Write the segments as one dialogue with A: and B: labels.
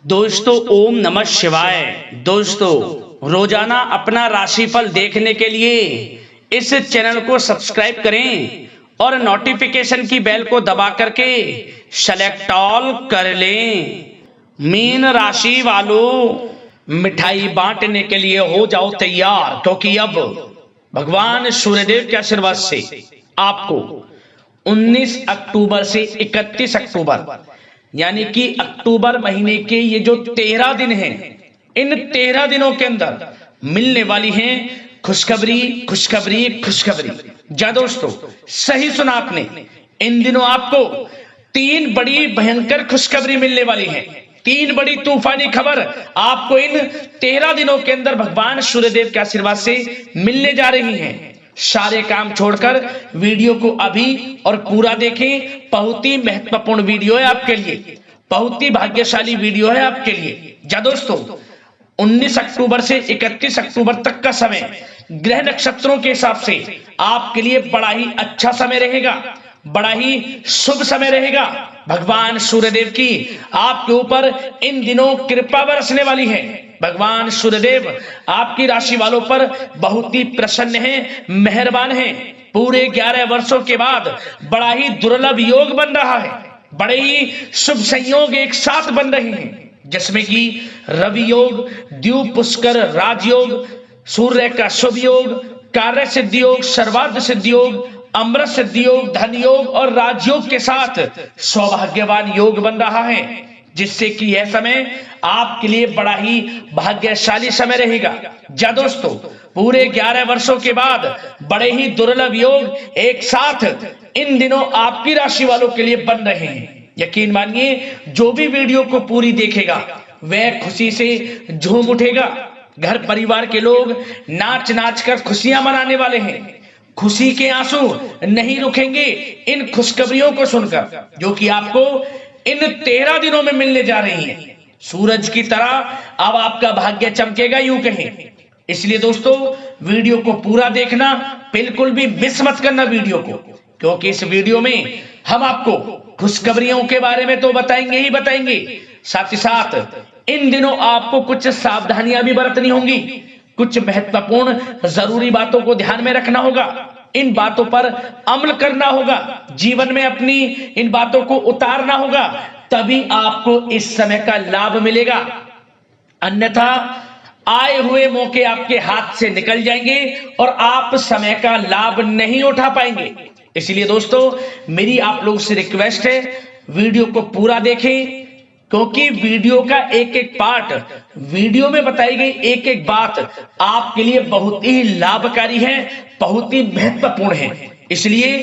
A: दोस्तों ओम नमः शिवाय। दोस्तों रोजाना अपना राशिफल देखने के लिए इस चैनल को सब्सक्राइब करें और नोटिफिकेशन की बेल को दबा करके सेलेक्ट ऑल कर लें। मीन राशि वालों, मिठाई बांटने के लिए हो जाओ तैयार, क्योंकि अब भगवान सूर्यदेव के आशीर्वाद से आपको 19 अक्टूबर से 31 अक्टूबर यानी कि अक्टूबर महीने के ये जो 13 दिन हैं, इन 13 दिनों के अंदर मिलने वाली हैं खुशखबरी खुशखबरी खुशखबरी। जा दोस्तों, सही सुना आपने, इन दिनों आपको 3 बड़ी भयंकर खुशखबरी मिलने वाली है। 3 बड़ी तूफानी खबर आपको इन 13 दिनों के अंदर भगवान सूर्यदेव के आशीर्वाद से मिलने जा रही हैं। सारे काम छोड़कर वीडियो को अभी और पूरा देखें। बहुत ही महत्वपूर्ण वीडियो है आपके लिए, बहुत ही भाग्यशाली वीडियो है आपके लिए। जा दोस्तों, 19 अक्टूबर से 31 अक्टूबर तक का समय ग्रह नक्षत्रों के हिसाब से आपके लिए बड़ा ही अच्छा समय रहेगा, बड़ा ही शुभ समय रहेगा। भगवान सूर्यदेव की आपके ऊपर इन दिनों कृपा बरसने वाली है। भगवान सूर्यदेव आपकी राशि वालों पर बहुत ही प्रसन्न हैं, मेहरबान हैं। पूरे 11 वर्षों के बाद बड़ा ही दुर्लभ योग बन रहा है, बड़े ही शुभ संयोग एक साथ बन रहे हैं, जिसमें कि रवि योग, द्यूप पुष्कर राजयोग, सूर्य का शुभ योग, कार्य सिद्धि योग, सर्वार्थ सिद्धि योग, अमृत सिद्धि योग, धन योग और राजयोग के साथ सौभाग्यवान योग बन रहा है, जिससे कि यह समय आपके लिए बड़ा ही भाग्यशाली समय रहेगा। जा दोस्तों, पूरे 11 वर्षों के बाद बड़े ही दुर्लभ योग एक साथ इन दिनों आपकी राशि वालों के लिए बन रहे हैं। यकीन मानिए, जो भी वीडियो को पूरी देखेगा वह खुशी से झूम उठेगा। घर परिवार के लोग नाच नाच कर खुशियां मनाने वाले हैं। खुशी के आंसू नहीं रुकेंगे इन खुशखबरियों को सुनकर, जो कि आपको इन 13 दिनों में मिलने जा रही हैं। सूरज की तरह अब आपका भाग्य चमकेगा, यूं कहें। इसलिए दोस्तों, वीडियो को पूरा देखना, बिल्कुल भी मिस मत करना वीडियो को, क्योंकि इस वीडियो में हम आपको खुशखबरियों के बारे में तो बताएंगे ही बताएंगे, साथ ही साथ इन दिनों आपको कुछ सावधानियां भी बरतनी होंगी, कुछ महत्वपूर्ण जरूरी बातों को ध्यान में रखना होगा, इन बातों पर अमल करना होगा, जीवन में अपनी इन बातों को उतारना होगा, तभी आपको इस समय का लाभ मिलेगा। अन्यथा आए हुए मौके आपके हाथ से निकल जाएंगे और आप समय का लाभ नहीं उठा पाएंगे। इसलिए दोस्तों, मेरी आप लोगों से रिक्वेस्ट है, वीडियो को पूरा देखें, क्योंकि वीडियो का एक एक पार्ट, वीडियो में बताई गई एक एक बात आपके लिए बहुत ही लाभकारी है, बहुत ही महत्वपूर्ण है। इसलिए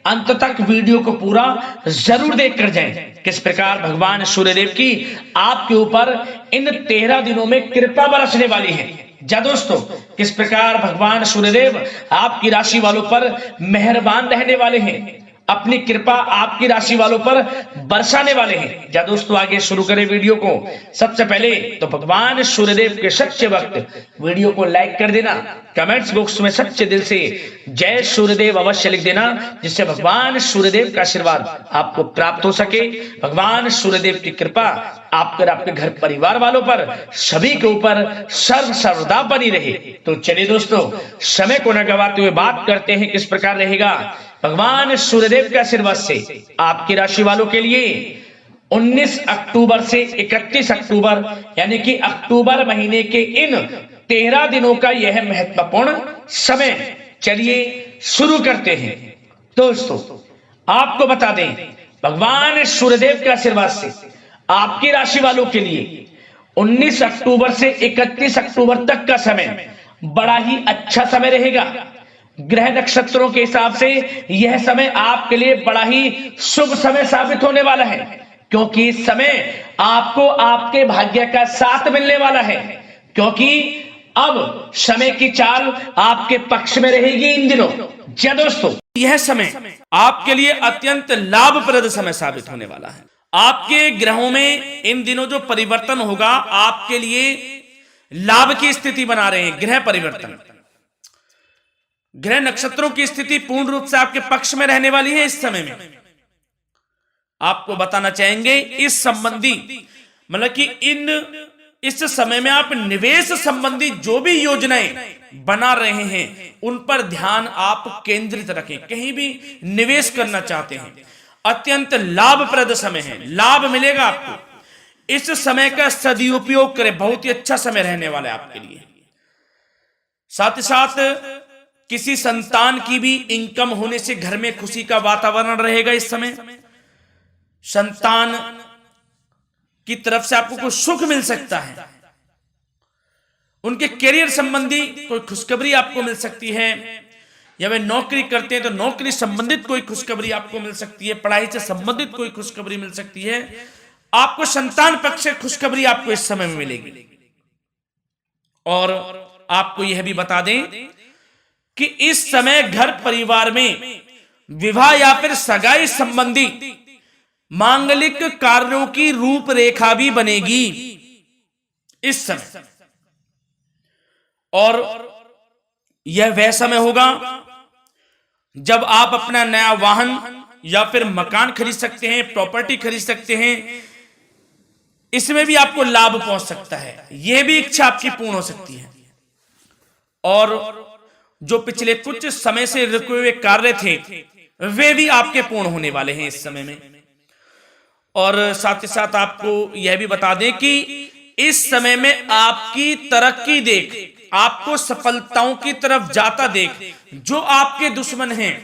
A: अंत तक वीडियो को पूरा जरूर देख कर जाएं, किस प्रकार भगवान सूर्यदेव की आपके ऊपर इन 13 दिनों में कृपा बरसने वाली है। जा दोस्तों, किस प्रकार भगवान सूर्यदेव आपकी राशि वालों पर मेहरबान रहने वाले हैं, अपनी कृपा आपकी राशि वालों पर बरसाने वाले हैं। जा दोस्तों, आगे शुरू करें वीडियो को। सबसे पहले तो भगवान सूर्यदेव के सच्चे भक्त वीडियो को लाइक कर देना, कमेंट्स बॉक्स में सच्चे दिल से जय सूर्यदेव अवश्य लिख देना, जिससे भगवान सूर्यदेव का आशीर्वाद आपको प्राप्त हो सके। भगवान सूर्यदेव की कृपा आपकर आपके घर परिवार वालों पर, सभी के ऊपर सर्वदा बनी रहे। तो चलिए दोस्तों, समय को न गवाते हुए बात करते हैं किस प्रकार रहेगा भगवान सूर्यदेव के आशीर्वाद से आपकी राशि वालों के लिए 19 अक्टूबर से 31 अक्टूबर यानी कि अक्टूबर महीने के इन 13 दिनों का यह महत्वपूर्ण समय। चलिए शुरू करते हैं। दोस्तों, आपको बता दें, भगवान सूर्यदेव के आशीर्वाद से आपकी राशि वालों के लिए 19 अक्टूबर से 31 अक्टूबर तक का समय बड़ा ही अच्छा समय रहेगा। ग्रह नक्षत्रों के हिसाब से यह समय आपके लिए बड़ा ही शुभ समय साबित होने वाला है, क्योंकि इस समय आपको आपके भाग्य का साथ मिलने वाला है, क्योंकि अब समय की चाल आपके पक्ष में रहेगी इन दिनों। जी दोस्तों, यह समय आपके लिए अत्यंत लाभप्रद समय साबित होने वाला है। आपके ग्रहों में इन दिनों जो परिवर्तन होगा आपके लिए लाभ की स्थिति बना रहे हैं। ग्रह परिवर्तन, ग्रह नक्षत्रों की स्थिति पूर्ण रूप से आपके पक्ष में रहने वाली है। इस समय में आपको बताना चाहेंगे, इस संबंधी
B: मतलब कि इस समय में आप निवेश संबंधी जो भी योजनाएं बना रहे हैं उन पर ध्यान आप केंद्रित रखें। कहीं भी निवेश करना चाहते हैं, अत्यंत लाभप्रद समय है, लाभ मिलेगा आपको। इस समय का सदुपयोग करें, बहुत ही अच्छा समय रहने वाला है आपके लिए। साथ ही साथ किसी संतान की भी इनकम होने से घर में खुशी का वातावरण रहेगा। इस समय संतान की तरफ से आपको कुछ सुख मिल सकता है, उनके करियर संबंधी कोई खुशखबरी आपको मिल सकती है, या वे नौकरी करते हैं तो नौकरी संबंधित कोई खुशखबरी आपको मिल सकती है, पढ़ाई से संबंधित कोई खुशखबरी मिल सकती है। आपको संतान पक्ष से खुशखबरी आपको इस समय में मिलेगी। और आपको यह भी बता दें कि इस समय घर परिवार में विवाह या फिर सगाई संबंधी मांगलिक कार्यों की रूपरेखा भी बनेगी इस समय। और यह वह समय होगा जब आप अपना नया वाहन या फिर मकान खरीद सकते हैं, प्रॉपर्टी खरीद सकते हैं। इसमें भी आपको लाभ पहुंच सकता है, यह भी इच्छा आपकी पूर्ण हो सकती है। और जो पिछले कुछ समय से रुके हुए कार्य थे वे भी आपके पूर्ण होने वाले हैं इस समय में। और साथ ही साथ आपको यह भी बता दें कि इस समय में आपकी तरक्की देख, आपको सफलताओं की तरफ जाता देख जो आपके दुश्मन हैं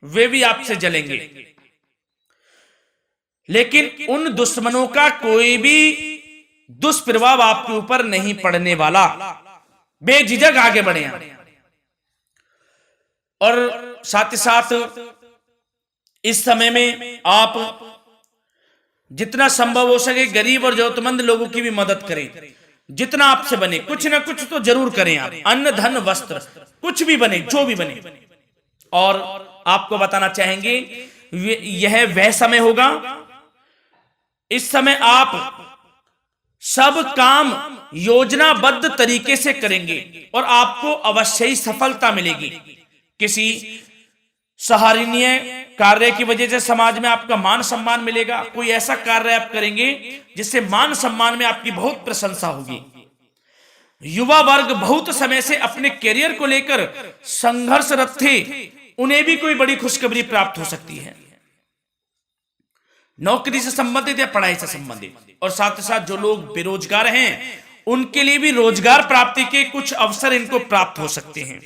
B: वे भी आपसे जलेंगे, लेकिन उन दुश्मनों का कोई भी दुष्प्रभाव आपके ऊपर नहीं पड़ने वाला। बेझिझक आगे बढ़े आप। और साथ ही साथ इस समय में आप जितना संभव हो सके गरीब और जरूरतमंद लोगों की भी मदद करें। जितना आपसे बने कुछ ना कुछ तो जरूर करें आप, अन्न धन वस्त्र कुछ भी बने, जो भी बने। और आपको बताना चाहेंगे यह वह समय होगा, इस समय आप सब काम योजनाबद्ध तरीके से करेंगे और आपको अवश्य ही सफलता मिलेगी। किसी सराहनीय कार्य की वजह से समाज में आपका मान सम्मान मिलेगा। कोई ऐसा कार्य आप करेंगे जिससे मान सम्मान में आपकी बहुत प्रशंसा होगी। युवा वर्ग बहुत समय से अपने करियर को लेकर संघर्षरत थे, उन्हें भी कोई बड़ी खुशखबरी प्राप्त हो सकती है, नौकरी से संबंधित या पढ़ाई से संबंधित। और साथ ही साथ जो लोग बेरोजगार हैं उनके लिए भी रोजगार प्राप्ति के कुछ अवसर इनको प्राप्त हो सकते हैं।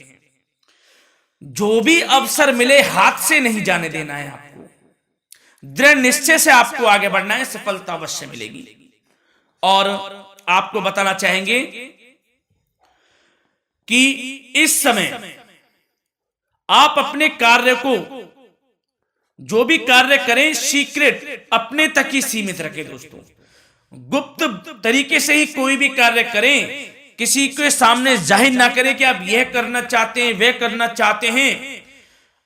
B: जो भी अवसर मिले हाथ से नहीं जाने देना है आपको, दृढ़ निश्चय से आपको आगे बढ़ना है, सफलता अवश्य मिलेगी। और आपको बताना चाहेंगे कि इस समय आप अपने कार्य को, जो भी कार्य करें, सीक्रेट अपने तक ही सीमित रखें दोस्तों। गुप्त तरीके से ही कोई भी कार्य करें, किसी के सामने जाहिर ना करें कि आप यह करना चाहते हैं, वह करना चाहते हैं,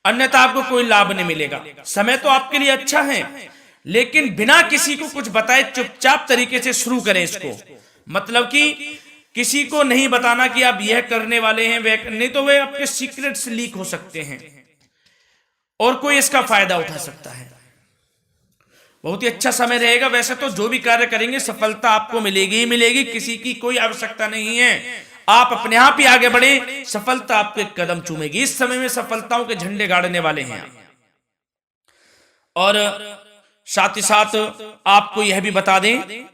B: अन्यथा आपको कोई लाभ नहीं मिलेगा। समय तो आपके लिए अच्छा है, लेकिन बिना किसी को कुछ बताए चुपचाप तरीके से शुरू करें इसको। मतलब कि किसी को नहीं बताना कि आप यह करने वाले हैं, वह नहीं, तो वे आपके सीक्रेट्स लीक हो सकते हैं और कोई इसका फायदा उठा सकता है। बहुत ही अच्छा समय रहेगा। वैसे तो जो भी कार्य करेंगे सफलता आपको मिलेगी ही मिलेगी, किसी की कोई आवश्यकता नहीं है। आप अपने आप ही आगे बढ़े, सफलता आपके कदम चूमेगी। इस समय में सफलताओं के झंडे गाड़ने वाले हैं। और साथ ही साथ आपको यह भी बता दें,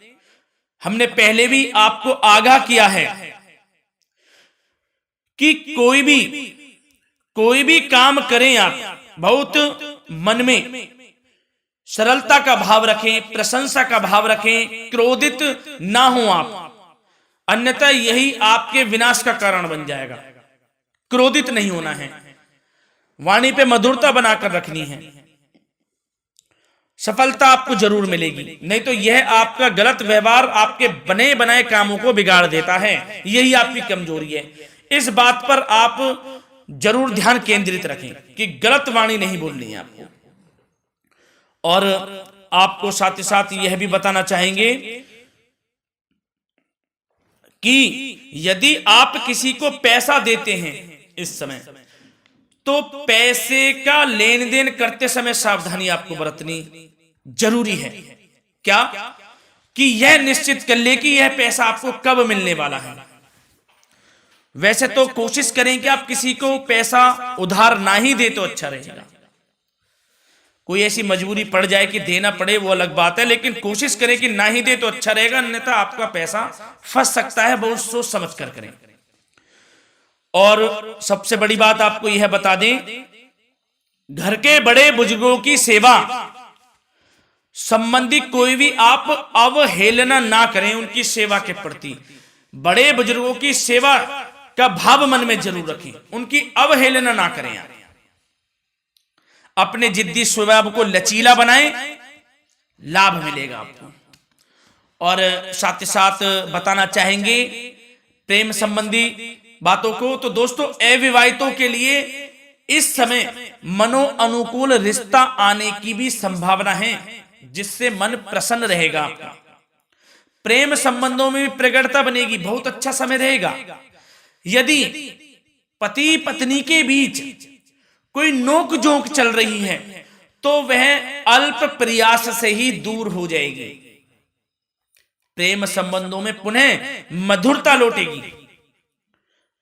B: हमने पहले भी आपको आगाह किया है कि कोई भी काम करें आप बहुत मन में सरलता का भाव रखें, प्रशंसा का भाव रखें, क्रोधित ना हो आप, अन्यथा यही आपके विनाश का कारण बन जाएगा। क्रोधित नहीं होना है, वाणी पे मधुरता बनाकर रखनी है, सफलता आपको जरूर मिलेगी। नहीं तो यह आपका गलत व्यवहार आपके बने बनाए कामों को बिगाड़ देता है, यही आपकी कमजोरी है। इस बात पर आप जरूर ध्यान केंद्रित रखें कि गलत वाणी नहीं बोलनी है आपको। और आपको साथ ही साथ यह भी बताना चाहेंगे कि यदि आप किसी को पैसा देते हैं इस समय, तो पैसे का लेन देन करते समय सावधानी आपको बरतनी जरूरी है। क्या? कि यह निश्चित कर ले कि यह पैसा आपको कब मिलने वाला है। वैसे तो कोशिश करें कि आप किसी को पैसा उधार ना ही दे तो अच्छा रहेगा। कोई ऐसी मजबूरी पड़ जाए कि देना पड़े वो अलग बात है, लेकिन कोशिश करें कि ना ही दे तो अच्छा रहेगा, अन्यथा आपका पैसा फंस सकता है। बहुत सोच समझ कर करें। और सबसे बड़ी बात आपको यह बता दें, घर के बड़े बुजुर्गों की सेवा संबंधी कोई भी आप अवहेलना ना करें। उनकी सेवा के प्रति बड़े बुजुर्गों की सेवा का भाव मन में जरूर रखें, उनकी अवहेलना ना करें। आप अपने जिद्दी स्वभाव को लचीला बनाएं, लाभ मिलेगा आपको। और साथ ही साथ बताना चाहेंगे प्रेम संबंधी बातों को, तो दोस्तों अविवाहितों के लिए इस समय मनो अनुकूल रिश्ता आने की भी संभावना है, जिससे मन प्रसन्न रहेगा आपका। प्रेम संबंधों में भी प्रगाढ़ता बनेगी, बहुत अच्छा समय रहेगा। यदि पति पत्नी के बीच कोई नोक झोंक चल रही है तो वह अल्प प्रयास से ही दूर हो जाएगी। प्रेम संबंधों में पुनः मधुरता लौटेगी।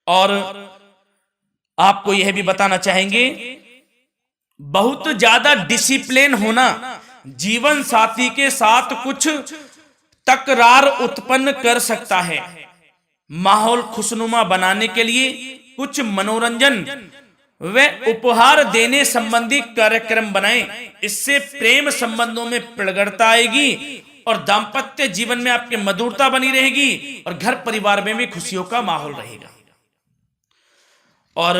B: और आपको यह भी बताना चाहेंगे, बहुत ज्यादा डिसिप्लिन होना जीवन साथी के साथ कुछ तकरार उत्पन्न कर सकता है। माहौल खुशनुमा बनाने के लिए कुछ मनोरंजन व उपहार देने संबंधी कार्यक्रम बनाएं। इससे प्रेम संबंधों में प्रगाढ़ता आएगी और दाम्पत्य जीवन में आपकी मधुरता बनी रहेगी और घर परिवार में भी खुशियों का माहौल रहेगा। और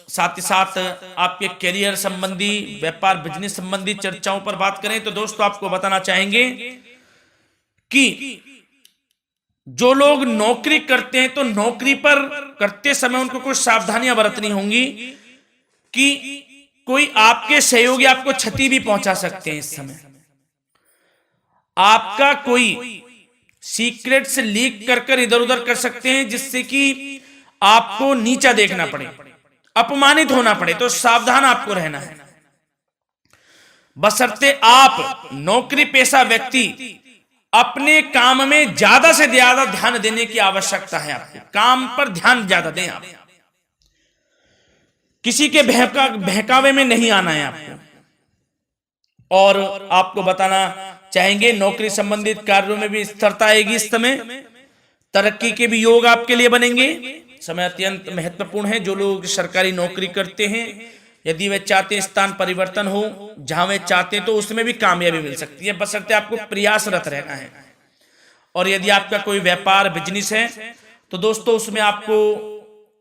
B: साथ ही साथ आपके करियर संबंधी, व्यापार बिजनेस संबंधी चर्चाओं पर बात करें तो दोस्तों आपको बताना चाहेंगे कि जो लोग नौकरी करते हैं तो नौकरी पर करते समय उनको कुछ सावधानियां बरतनी होंगी कि कोई आपके सहयोगी आपको क्षति भी पहुंचा सकते हैं। इस समय आपका कोई सीक्रेट्स लीक कर इधर उधर कर सकते हैं, जिससे कि आपको नीचा देखना पड़े, अपमानित होना पड़े। तो सावधान आपको रहना है। बशर्ते आप नौकरी पेशा व्यक्ति अपने काम में ज्यादा से ज्यादा ध्यान देने की आवश्यकता है। आपको काम पर ध्यान ज्यादा दें। आप किसी के बहकावे में नहीं आना है आपको। और आपको बताना चाहेंगे नौकरी संबंधित कार्यों में भी स्थिरता आएगी। इस समय तरक्की के भी योग आपके लिए बनेंगे। समय अत्यंत महत्वपूर्ण है। जो लोग सरकारी नौकरी करते हैं, यदि वे चाहते हैं स्थान परिवर्तन हो, जहां वे चाहते हैं, तो उसमें भी कामयाबी मिल सकती है, बशर्ते आपको प्रयासरत रहना है। और यदि आपका कोई व्यापार बिजनेस है तो दोस्तों उसमें आपको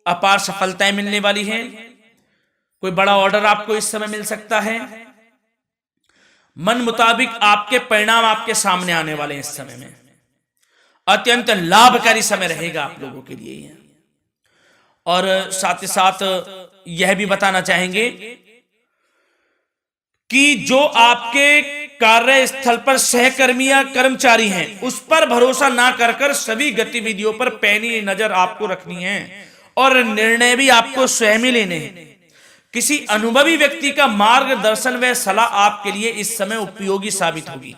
B: अपार सफलताएं मिलने वाली हैं। कोई बड़ा ऑर्डर आपको इस समय मिल सकता है। मन मुताबिक आपके परिणाम आपके सामने आने वाले हैं। इस समय में अत्यंत लाभकारी समय रहेगा आप लोगों के लिए। और साथ ही साथ यह भी बताना चाहेंगे कि जो आपके कार्यस्थल पर सहकर्मी या कर्मचारी हैं, उस पर भरोसा ना कर सभी गतिविधियों पर पैनी नजर आपको रखनी है और निर्णय भी आपको स्वयं ही लेने हैं। किसी अनुभवी व्यक्ति का मार्गदर्शन व सलाह आपके लिए इस समय उपयोगी साबित होगी।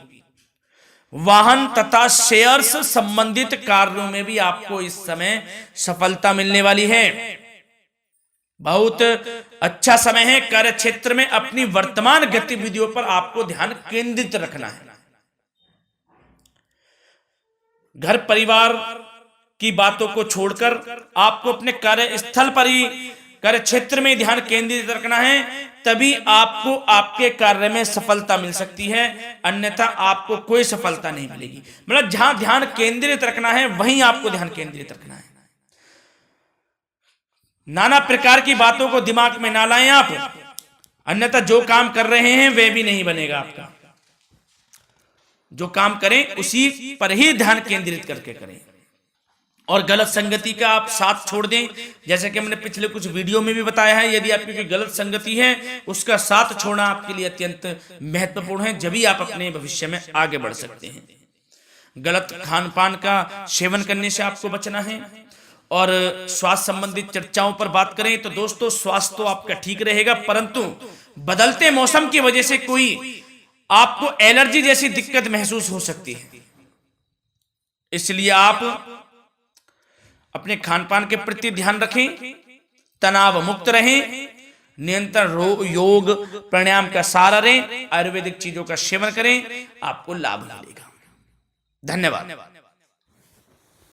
B: वाहन तथा शेयर्स संबंधित कार्यों में भी आपको इस समय सफलता मिलने वाली है। बहुत अच्छा समय है। कार्य क्षेत्र में अपनी वर्तमान गतिविधियों पर आपको ध्यान केंद्रित रखना है। घर परिवार की बातों को छोड़कर आपको अपने कार्यस्थल पर ही, कार्य क्षेत्र में ध्यान केंद्रित रखना है, तभी आपको आपके कार्य में सफलता मिल सकती है, अन्यथा आपको कोई सफलता नहीं मिलेगी। मतलब जहां ध्यान केंद्रित रखना है वहीं आपको ध्यान केंद्रित रखना है। नाना प्रकार की बातों को दिमाग में ना लाएं आप, अन्यथा जो काम कर रहे हैं वह भी नहीं बनेगा आपका। जो काम करें उसी पर ही ध्यान केंद्रित करके करें और गलत संगति का आप साथ छोड़ दें। जैसे कि हमने पिछले कुछ वीडियो में भी बताया है, यदि आपकी कोई गलत संगति है उसका साथ छोड़ना आपके लिए अत्यंत महत्वपूर्ण है, जब ही आप अपने भविष्य में आगे बढ़ सकते हैं। गलत खान पान का सेवन करने से आपको बचना है। और स्वास्थ्य संबंधित चर्चाओं पर बात करें तो दोस्तों स्वास्थ्य तो आपका ठीक रहेगा, परंतु बदलते मौसम की वजह से कोई आपको एलर्जी जैसी दिक्कत महसूस हो सकती है। इसलिए आप अपने खान पान के प्रति ध्यान रखें, तनाव मुक्त रहें, नियंत्रण योग प्राणायाम का सहारा रहें, आयुर्वेदिक चीजों का सेवन करें, आपको लाभ मिलेगा। धन्यवाद।